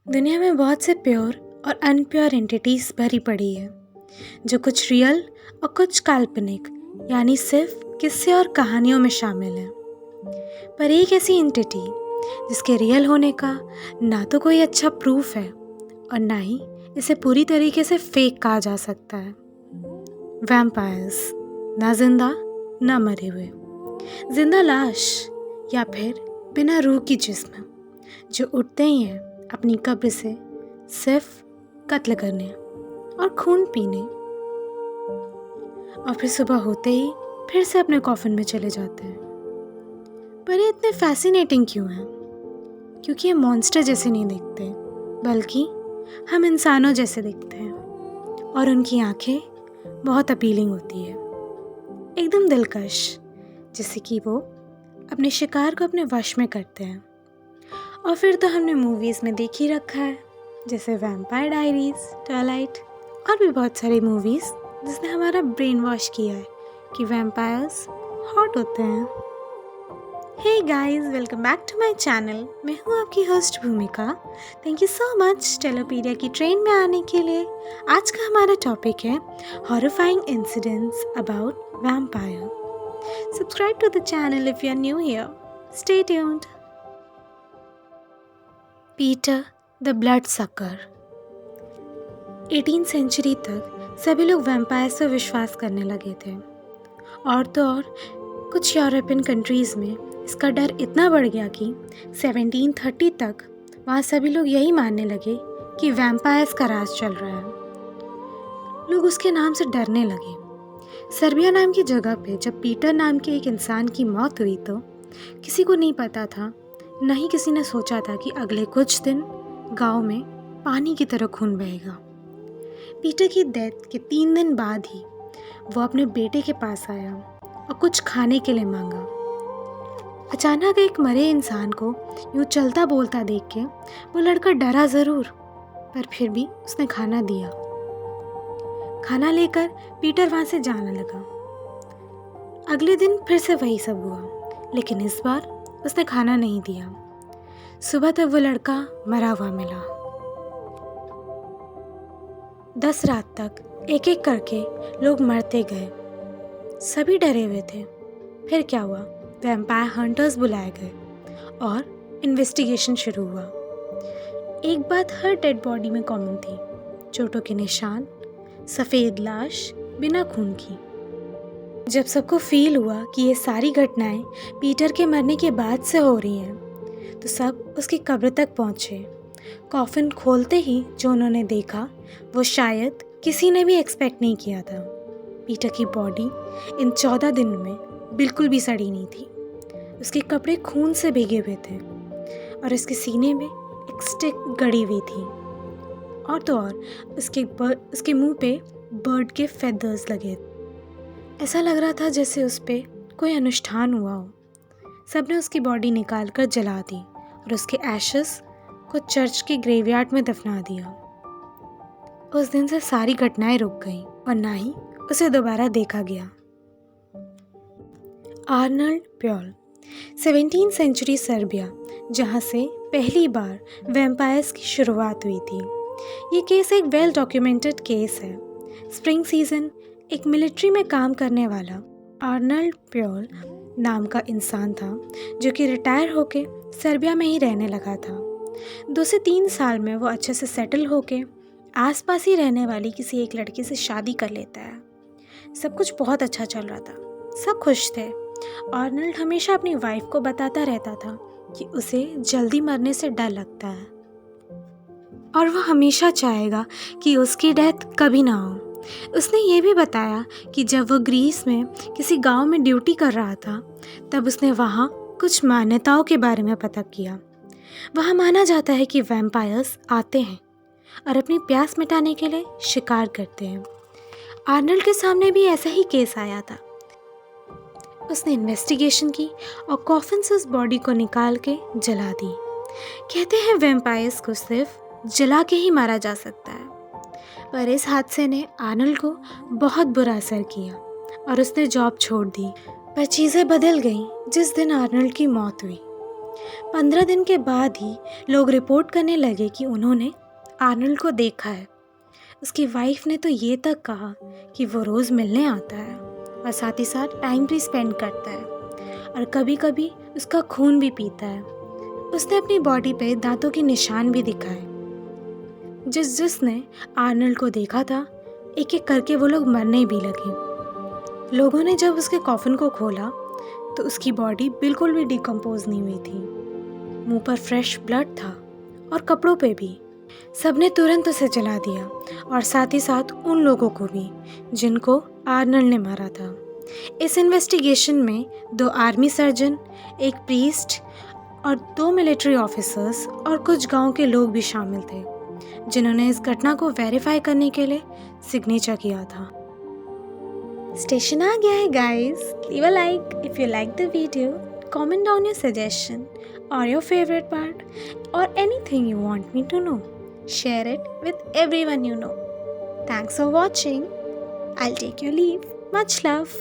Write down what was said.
दुनिया में बहुत से प्योर और अनप्योर एंटिटीज भरी पड़ी है, जो कुछ रियल और कुछ काल्पनिक यानी सिर्फ किस्से और कहानियों में शामिल है। पर एक ऐसी एंटिटी जिसके रियल होने का ना तो कोई अच्छा प्रूफ है और ना ही इसे पूरी तरीके से फेक कहा जा सकता है। वैम्पायर्स, ना जिंदा ना मरे हुए, जिंदा लाश या फिर बिना रूह की जिस्म जो उठते ही हैं अपनी कब्र से सिर्फ कत्ल करने और खून पीने और फिर सुबह होते ही फिर से अपने कॉफिन में चले जाते हैं। पर ये इतने फैसिनेटिंग क्यों हैं? क्योंकि ये मॉन्स्टर जैसे नहीं दिखते, बल्कि हम इंसानों जैसे दिखते हैं और उनकी आंखें बहुत अपीलिंग होती है, एकदम दिलकश, जिससे कि वो अपने शिकार को अपने वश में करते हैं। और फिर तो हमने मूवीज़ में देख ही रखा है, जैसे वैम्पायर डायरीज, ट्वाइलाइट और भी बहुत सारी मूवीज़ जिसने हमारा ब्रेन वॉश किया है कि वैम्पायर्स हॉट होते हैं। Hey guys, welcome back to my channel. मैं हूँ आपकी host Bhumika. Thank you so much Telopedia की ट्रेन में आने के लिए। आज का हमारा टॉपिक है horrifying incidents about vampire. Subscribe to the channel if you are new here. Stay tuned. Peter the blood sucker. 18th century तक सभी लोग वैम्पायर्स पर विश्वास करने लगे थे, और तो और कुछ यूरोपियन कंट्रीज़ में इसका डर इतना बढ़ गया कि 1730 तक वहाँ सभी लोग यही मानने लगे कि वैम्पायर्स का राज चल रहा है। लोग उसके नाम से डरने लगे। सर्बिया नाम की जगह पे जब पीटर नाम के एक इंसान की मौत हुई तो किसी को नहीं पता था, न ही किसी ने सोचा था कि अगले कुछ दिन गांव में पानी की तरह खून बहेगा। पीटर की डेथ के 3 दिन बाद ही वो अपने बेटे के पास आया और कुछ खाने के लिए मांगा। अचानक एक मरे इंसान को यूँ चलता बोलता देख के वो लड़का डरा ज़रूर, पर फिर भी उसने खाना दिया। खाना लेकर पीटर वहाँ से जाने लगा। अगले दिन फिर से वही सब हुआ, लेकिन इस बार उसने खाना नहीं दिया। सुबह तक वो लड़का मरा हुआ मिला। 10 रात तक एक एक करके लोग मरते गए। सभी डरे हुए थे। फिर क्या हुआ? वैम्पायर हंटर्स बुलाए गए और इन्वेस्टिगेशन शुरू हुआ। एक बात हर डेड बॉडी में कॉमन थी: चोटों के निशान, सफ़ेद लाश, बिना खून की। जब सबको फील हुआ कि ये सारी घटनाएं पीटर के मरने के बाद से हो रही हैं, तो सब उसकी कब्र तक पहुंचे। कॉफिन खोलते ही जो उन्होंने देखा वो शायद किसी ने भी एक्सपेक्ट नहीं किया था। पीटर की बॉडी इन 14 दिन में बिल्कुल भी सड़ी नहीं थी। उसके कपड़े खून से भीगे हुए थे और उसके सीने में एक स्टिक गड़ी हुई थी, और तो और उसके मुंह पे बर्ड के फेदर्स लगे। ऐसा लग रहा था जैसे उस पे कोई अनुष्ठान हुआ हो। सबने उसकी बॉडी निकाल कर जला दी और उसके एशेस को चर्च के ग्रेवयार्ड में दफना दिया। उस दिन से सारी घटनाएं रुक गईं और ना ही उसे दोबारा देखा गया। आर्नल्ड प्योल, 17th सेंचुरी सर्बिया, जहां से पहली बार वैम्पायर्स की शुरुआत हुई थी। ये केस एक वेल डॉक्यूमेंटेड केस है। स्प्रिंग सीजन एक मिलिट्री में काम करने वाला आर्नल्ड प्योल नाम का इंसान था, जो कि रिटायर होके सर्बिया में ही रहने लगा था। 2 से 3 साल में वो अच्छे से सेटल होके आसपास ही रहने वाली किसी एक लड़की से शादी कर लेता है। सब कुछ बहुत अच्छा चल रहा था, सब खुश थे। आर्नल्ड हमेशा अपनी वाइफ को बताता रहता था कि उसे जल्दी मरने से डर लगता है और वो हमेशा चाहेगा कि उसकी डेथ कभी ना हो। उसने ये भी बताया कि जब वो ग्रीस में किसी गांव में ड्यूटी कर रहा था, तब उसने वहाँ कुछ मान्यताओं के बारे में पता किया। वहाँ माना जाता है कि वैम्पायर्स आते हैं और अपनी प्यास मिटाने के लिए शिकार करते हैं। आर्नल्ड के सामने भी ऐसा ही केस आया था। उसने इन्वेस्टिगेशन की और कॉफिन से उस बॉडी को निकाल के जला दी। कहते हैं वैम्पायर्स को सिर्फ जला के ही मारा जा सकता है, पर इस हादसे ने आर्नल्ड को बहुत बुरा असर किया और उसने जॉब छोड़ दी। पर चीज़ें बदल गईं जिस दिन आर्नल्ड की मौत हुई। 15 दिन के बाद ही लोग रिपोर्ट करने लगे कि उन्होंने आर्नल्ड को देखा है। उसकी वाइफ ने तो ये तक कहा कि वो रोज़ मिलने आता है और साथ ही साथ टाइम भी स्पेंड करता है और कभी कभी उसका खून भी पीता है। उसने अपनी बॉडी पे दांतों के निशान भी दिखाए। जिसने आर्नल्ड को देखा था, एक एक करके वो लोग मरने भी लगे। लोगों ने जब उसके कॉफिन को खोला तो उसकी बॉडी बिल्कुल भी डिकम्पोज नहीं हुई थी। मुंह पर फ्रेश ब्लड था और कपड़ों पे भी। सबने तुरंत उसे जला दिया और साथ ही साथ उन लोगों को भी जिनको आर्नल्ड ने मारा था। इस इन्वेस्टिगेशन में 2 आर्मी सर्जन, एक प्रीस्ट और 2 मिलिट्री ऑफिसर्स और कुछ गांव के लोग भी शामिल थे, जिन्होंने इस घटना को वेरीफाई करने के लिए सिग्नेचर किया था। स्टेशन आ गया है guys. Leave a like if you like the video, comment down your suggestion or your favorite part or anything you want me to know. Share it with everyone you know. Thanks for watching. I'll take your leave. Much love.